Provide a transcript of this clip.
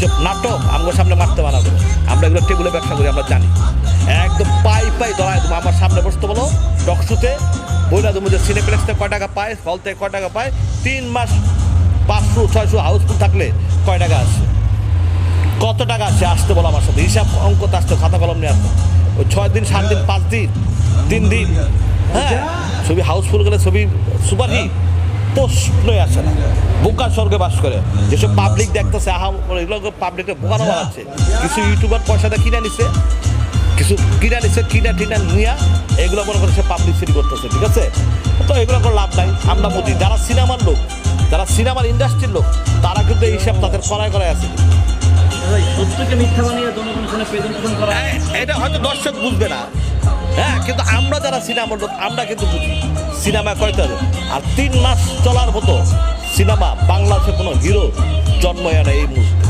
ওইসব নাটক আমার সামনে মারতে বানাবো, আমরা এগুলো টেবিলে ব্যবসা করি, আমরা জানি। একদম পাই ধরায় তুমি আমার সামনে বসতে বলো টকশুতে, বইলা তুমি যে সিনেপ্লেক্সে কয় টাকা পায়, হল থেকে কয় টাকা পায়, 3 মাস 500-600 হাউসফুল থাকলে কয় টাকা আসে, কত টাকা আসে আসতে বলো আমার সাথে, হিসাব অঙ্ক তো আসতো, খাতা কলম নিয়ে আসতো। ওই 6 দিন 7 দিন 5 দিন 3 দিন, হ্যাঁ ছবি হাউসফুল গেলে ছবি সুপারহিট, প্রশ্নই আসে না। বোকা স্বর্গে বাস করে যেসব পাবলিক দেখতেছে, এগুলো পাবলিককে বোকানো বানাচ্ছে। কিছু ইউটিউবার পয়সাটা কিনে নিছে, কিছু কিনা নিয়ে এগুলো মনে করে সে পাবলিসিটি করতেছে, ঠিক আছে? তো এগুলো করে লাভ নাই। আমরা বুঝি যারা সিনেমার লোক, যারা সিনেমার ইন্ডাস্ট্রির লোক, তারা কিন্তু এই হিসাব তাদের করায় আছে। সত্যকে মিথ্যা বানিয়ে জনগণের সামনে প্রেজেন্টেশন করা, এটা হয়তো দর্শক বুঝবে না, হ্যাঁ, কিন্তু আমরা যারা সিনেমার লোক আমরা কিন্তু বুঝি সিনেমা কয়তে হবে। আর 3 মাস চলার মতো সিনেমা বাংলাদেশে কোনো হিরো জন্মই আনে এই মুহূর্তে।